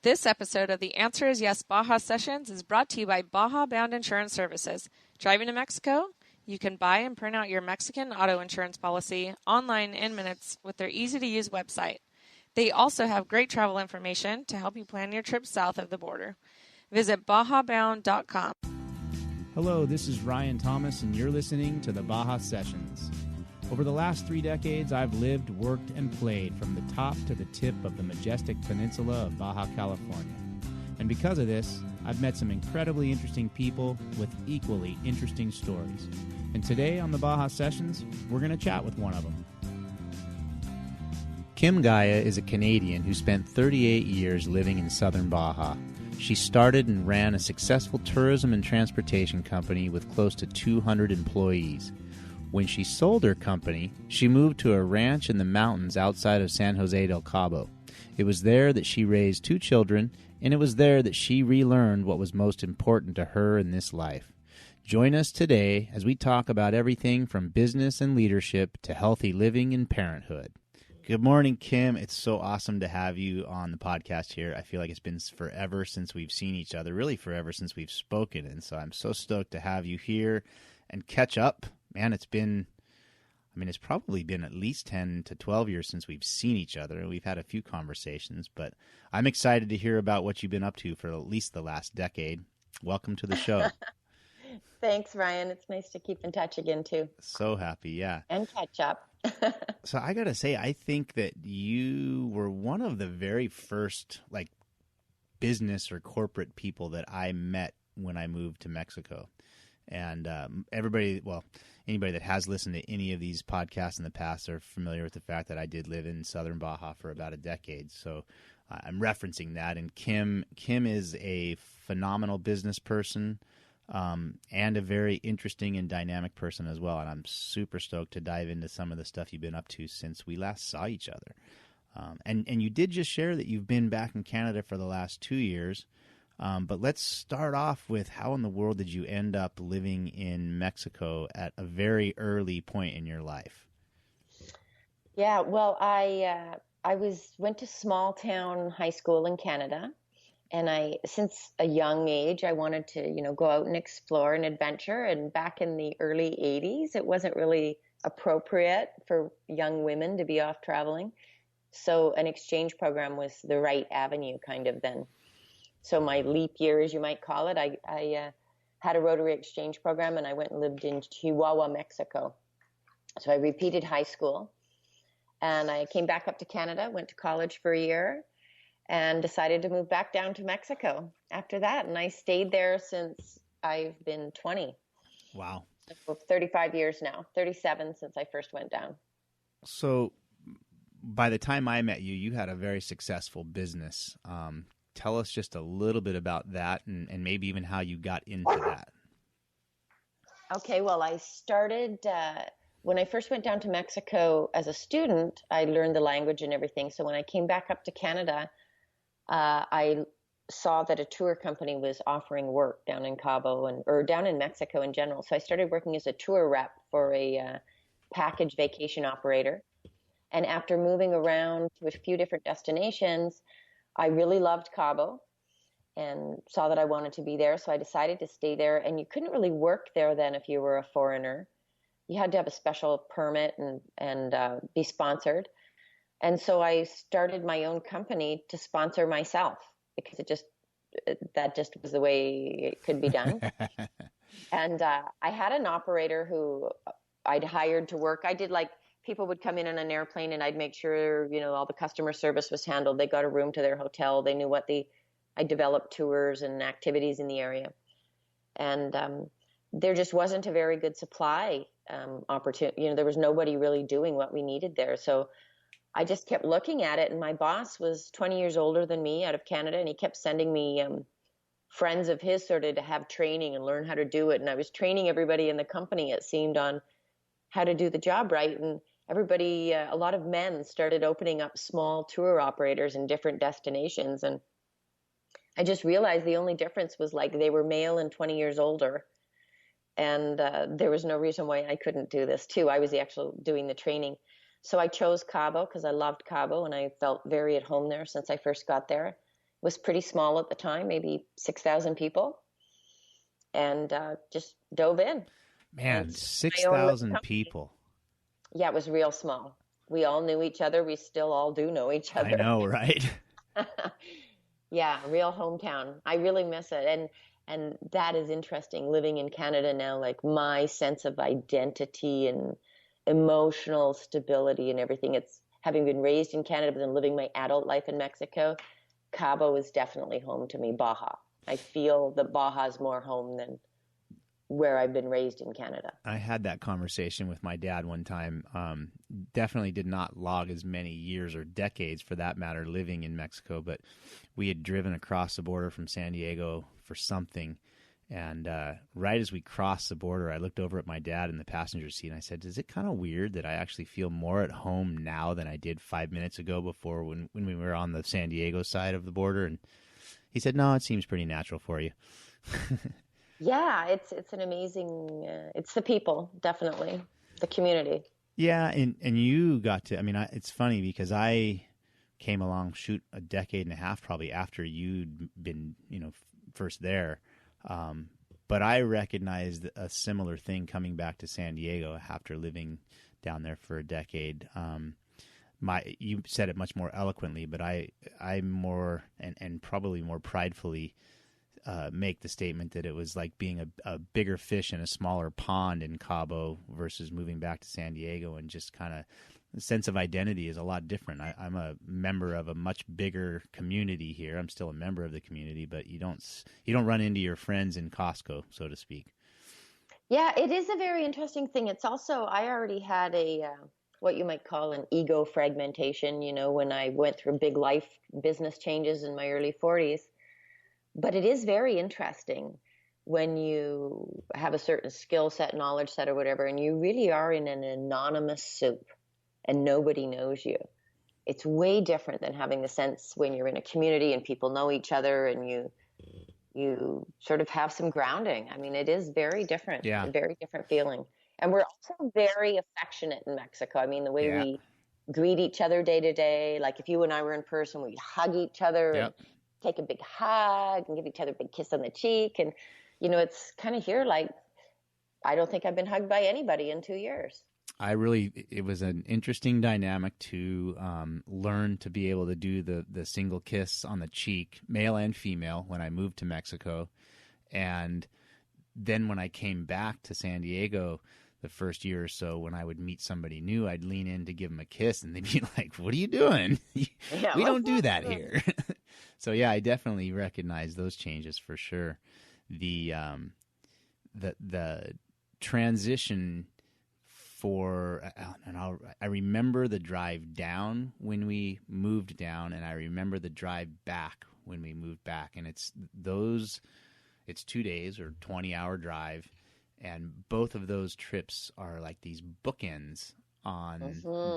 This episode of the Answer is Yes Baja Sessions is brought to you by Baja Bound Insurance Services. Driving to Mexico? You can buy and print out your Mexican auto insurance policy online in minutes with their easy-to-use website. They also have great travel information to help you plan your trip south of the border. Visit bajabound.com. Hello, this is Ryan Thomas, and you're listening to the Baja Sessions. Over the last 3 decades, I've lived, worked, and played from the top to the tip of the majestic peninsula of Baja California. And because of this, I've met some incredibly interesting people with equally interesting stories. And today on the Baja Sessions, we're going to chat with one of them. Kim Gaia is a Canadian who spent 38 years living in Southern Baja. She started and ran a successful tourism and transportation company with close to 200 employees. When she sold her company, she moved to a ranch in the mountains outside of San Jose del Cabo. It was there that she raised 2 children, and it was there that she relearned what was most important to her in this life. Join us today as we talk about everything from business and leadership to healthy living and parenthood. Good morning, Kim. It's so awesome to have you on the podcast here. I feel like it's been forever since we've seen each other, really forever since we've spoken, and so I'm so stoked to have you here and catch up. Man, it's probably been at least 10 to 12 years since we've seen each other. We've had a few conversations, but I'm excited to hear about what you've been up to for at least the last decade. Welcome to the show. Thanks, Ryan. It's nice to keep in touch again, too. So happy, yeah. And catch up. So I got to say, I think that you were one of the very first, business or corporate people that I met when I moved to Mexico. And anybody that has listened to any of these podcasts in the past are familiar with the fact that I did live in Southern Baja for about a decade. So I'm referencing that. And Kim is a phenomenal business person and a very interesting and dynamic person as well. And I'm super stoked to dive into some of the stuff you've been up to since we last saw each other. And you did just share that you've been back in Canada for the last 2 years. But let's start off with how in the world did you end up living in Mexico at a very early point in your life? Yeah, well, I went to small town high school in Canada, and since a young age, I wanted to, go out and explore and adventure. And back in the early 80s, it wasn't really appropriate for young women to be off traveling. So an exchange program was the right avenue kind of then. So my leap year, as you might call it, I had a Rotary exchange program, and I went and lived in Chihuahua, Mexico. So I repeated high school, and I came back up to Canada, went to college for a year, and decided to move back down to Mexico after that. And I stayed there since I've been 20. Wow. So 35 years now, 37 since I first went down. So by the time I met you, you had a very successful business. Tell us just a little bit about that and maybe even how you got into that. Okay, well, I started, when I first went down to Mexico as a student, I learned the language and everything. So when I came back up to Canada, I saw that a tour company was offering work down in Cabo or down in Mexico in general. So I started working as a tour rep for a package vacation operator. And after moving around to a few different destinations, I really loved Cabo and saw that I wanted to be there. So I decided to stay there. And you couldn't really work there then if you were a foreigner. You had to have a special permit and be sponsored. And so I started my own company to sponsor myself because that just was the way it could be done. And I had an operator who I'd hired to work. I did people would come in on an airplane, and I'd make sure, all the customer service was handled. They got a room to their hotel. They knew I developed tours and activities in the area. And there just wasn't a very good supply opportunity. There was nobody really doing what we needed there. So I just kept looking at it, and my boss was 20 years older than me out of Canada, and he kept sending me friends of his sort of to have training and learn how to do it. And I was training everybody in the company, it seemed, on how to do the job right. And everybody, a lot of men started opening up small tour operators in different destinations. And I just realized the only difference was they were male and 20 years older. And there was no reason why I couldn't do this too. I was actually doing the training. So I chose Cabo because I loved Cabo and I felt very at home there since I first got there. was pretty small at the time, maybe 6,000 people, and just dove in. Man, And my own little 6,000 company. people. Yeah, it was real small. We all knew each other. We still all do know each I other. know, right? Yeah, real hometown. I really miss it. And that is interesting living in Canada now, like my sense of identity and emotional stability and everything. It's having been raised in Canada but then living my adult life in Mexico. Cabo is definitely home to me, Baja. I feel that Baja is more home than where I've been raised in Canada. I had that conversation with my dad one time. Definitely did not log as many years or decades, for that matter, living in Mexico, but we had driven across the border from San Diego for something. And right as we crossed the border, I looked over at my dad in the passenger seat and I said, is it kind of weird that I actually feel more at home now than I did 5 minutes ago before when we were on the San Diego side of the border? And he said, no, it seems pretty natural for you. Yeah, it's an amazing. It's the people, definitely the community. Yeah, and you got to. I mean, it's funny because I came along, a decade and a half probably after you'd been, first there. But I recognized a similar thing coming back to San Diego after living down there for a decade. You said it much more eloquently, but I more and probably more pridefully make the statement that it was like being a bigger fish in a smaller pond in Cabo versus moving back to San Diego, and just kind of the sense of identity is a lot different. I'm a member of a much bigger community here. I'm still a member of the community, but you don't run into your friends in Costco, so to speak. Yeah, it is a very interesting thing. It's also, I already had what you might call an ego fragmentation, when I went through big life business changes in my early 40s. But it is very interesting when you have a certain skill set, knowledge set, or whatever, and you really are in an anonymous soup and nobody knows you. It's way different than having the sense when you're in a community and people know each other and you sort of have some grounding. I mean, it is very different, Yeah. a very different feeling. And we're also very affectionate in Mexico. I mean, the way we greet each other day to day, like if you and I were in person, we'd hug each other and take a big hug and give each other a big kiss on the cheek. And, it's kind of here like, I don't think I've been hugged by anybody in 2 years. It was an interesting dynamic to learn to be able to do the single kiss on the cheek, male and female, when I moved to Mexico. And then when I came back to San Diego the first year or so, when I would meet somebody new, I'd lean in to give them a kiss and they'd be like, what are you doing? We don't do that here. So yeah, I definitely recognize those changes for sure. The transition I remember the drive down when we moved down, and I remember the drive back when we moved back. And it's 2 days or 20-hour drive, and both of those trips are like these bookends on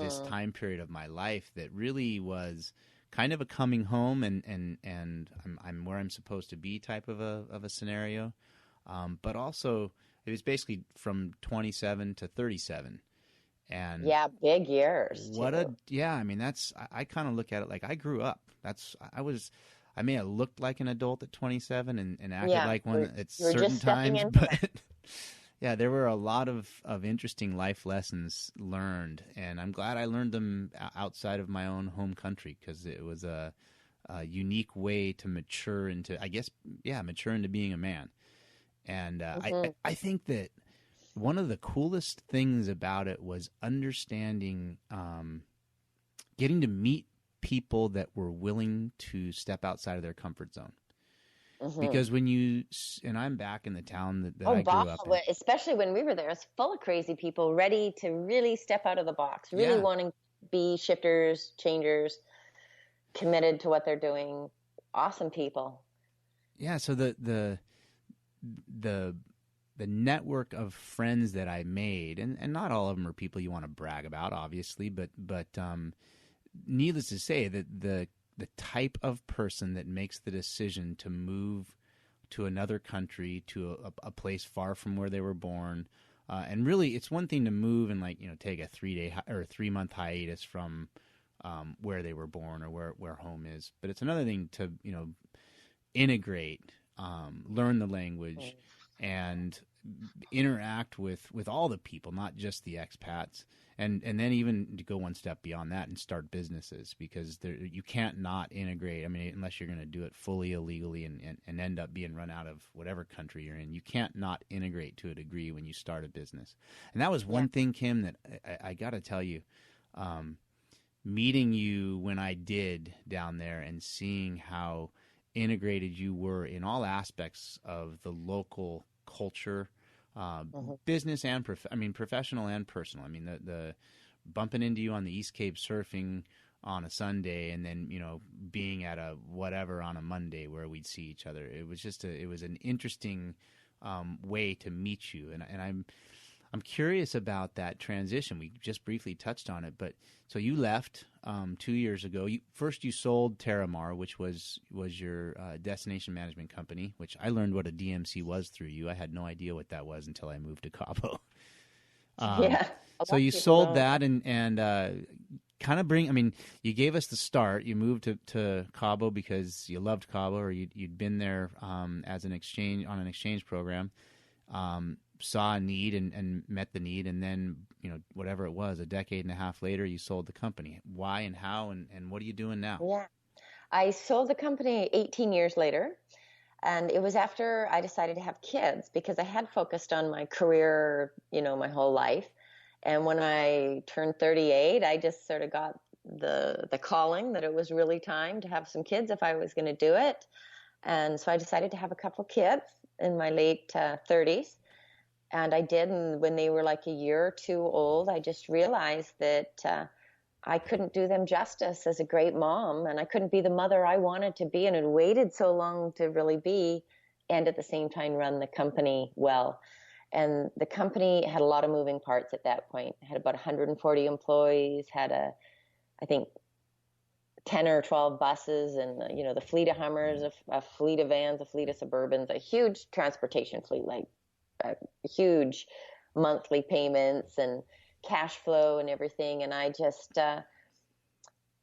this time period of my life that really was kind of a coming home and I'm where I'm supposed to be type of a scenario. But also it was basically from 27 to 37. And yeah, big years. I mean, I kind of look at it like I grew up. I may have looked like an adult at 27 and acted like one at certain times, but yeah, there were a lot of interesting life lessons learned, and I'm glad I learned them outside of my own home country, because it was a unique way to mature into being a man. And I think that one of the coolest things about it was understanding, getting to meet people that were willing to step outside of their comfort zone. Because and I'm back in the town that I grew up in. Especially when we were there, it's full of crazy people ready to really step out of the box, really wanting to be shifters, changers, committed to what they're doing. Awesome people. Yeah, so the network of friends that I made, and not all of them are people you want to brag about, obviously, but needless to say that the type of person that makes the decision to move to another country, to a place far from where they were born, and really it's one thing to move and take a 3-day or 3-month hiatus from where they were born or where home is. But it's another thing to, integrate, learn the language, and interact with all the people, not just the expats, and then even to go one step beyond that and start businesses, because you can't not integrate. I mean, unless you're going to do it fully illegally and end up being run out of whatever country you're in, you can't not integrate to a degree when you start a business. And that was one thing, Kim, that I got to tell you, meeting you when I did down there and seeing how integrated you were in all aspects of the local culture, business and professional and personal. I mean, the bumping into you on the East Cape surfing on a Sunday, and then being at a whatever on a Monday where we'd see each other. It was just it was an interesting way to meet you, and I'm curious about that transition. We just briefly touched on it, but so you left 2 years ago. First you sold Terramar, which was your destination management company, which I learned what a DMC was through you. I had no idea what that was until I moved to Cabo. So you sold that and kind of you gave us the start. You moved to Cabo because you loved Cabo, or you'd been there as an exchange program. Saw a need and met the need, and then whatever it was, a decade and a half later, you sold the company. Why and how and what are you doing now? Yeah, I sold the company 18 years later, and it was after I decided to have kids, because I had focused on my career, my whole life. And when I turned 38, I just sort of got the calling that it was really time to have some kids if I was going to do it. And so I decided to have a couple kids in my late 30s. And I did, and when they were like a year or two old, I just realized that I couldn't do them justice as a great mom, and I couldn't be the mother I wanted to be and had waited so long to really be, and at the same time run the company well. And the company had a lot of moving parts at that point. It had about 140 employees, had I think 10 or 12 buses, and the fleet of Hummers, a fleet of vans, a fleet of Suburbans, a huge transportation fleet, like huge monthly payments and cash flow and everything. And I just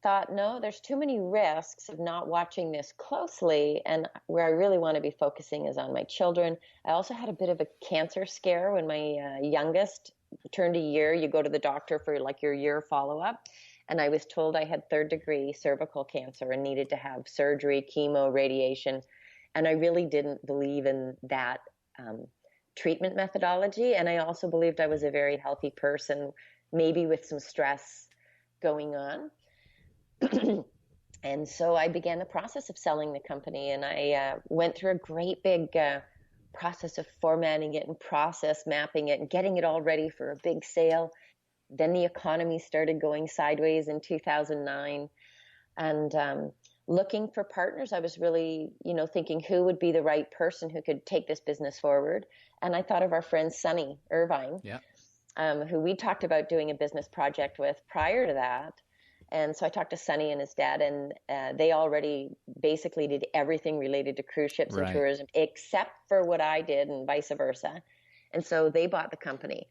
thought, no, there's too many risks of not watching this closely. And where I really want to be focusing is on my children. I also had a bit of a cancer scare when my youngest turned a year. You go to the doctor for like your year follow-up. And I was told I had 3rd-degree cervical cancer and needed to have surgery, chemo, radiation. And I really didn't believe in that treatment methodology. And I also believed I was a very healthy person, maybe with some stress going on. And so I began the process of selling the company, and I went through a great big process of formatting it and process mapping it and getting it all ready for a big sale. Then the economy started going sideways in 2009, and looking for partners. I was really, thinking who would be the right person who could take this business forward. And I thought of our friend Sunny Irvine, who we talked about doing a business project with prior to that. And so I talked to Sunny and his dad, and they already basically did everything related to cruise ships and tourism, except for what I did and vice versa. And so they bought the company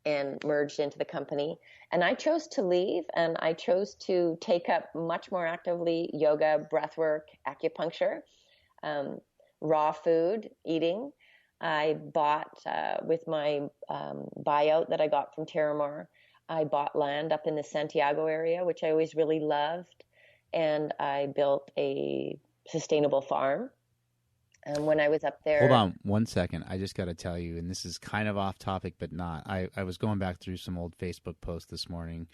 and merged into the company. And I chose to leave, and I chose to take up much more actively yoga, breathwork, acupuncture, raw food, eating. I bought, with my buyout that I got from Terramar, I bought land up in the Santiago area, which I always really loved, and I built a sustainable farm. And when I was up there... Hold on 1 second. I just got to tell you, and this is kind of off topic, but not. I was going back through some old Facebook posts this morning.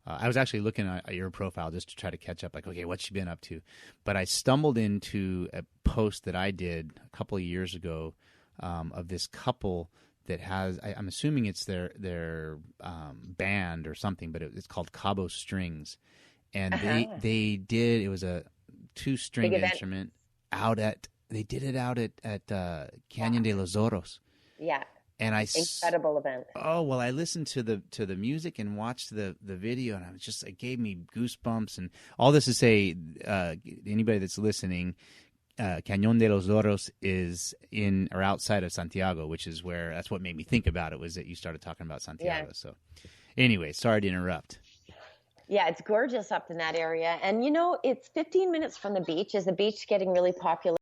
I was actually looking at your profile just to try to catch up, like, okay, what's she been up to? But I stumbled into a post that I did a couple of years ago of this couple that has, I'm assuming it's their band or something, but it's called Cabo Strings. And they did, it was a 2-string instrument they did it out at Canyon de los Oros. Yeah. And incredible event. Oh, well, I listened to the music and watched the video, and it gave me goosebumps. And all this to say, anybody that's listening, Cañón de los Oros is in or outside of Santiago, which is that's what made me think about it, was that you started talking about Santiago. Yeah. So anyway, sorry to interrupt. Yeah, it's gorgeous up in that area. And, it's 15 minutes from the beach. Is the beach getting really popular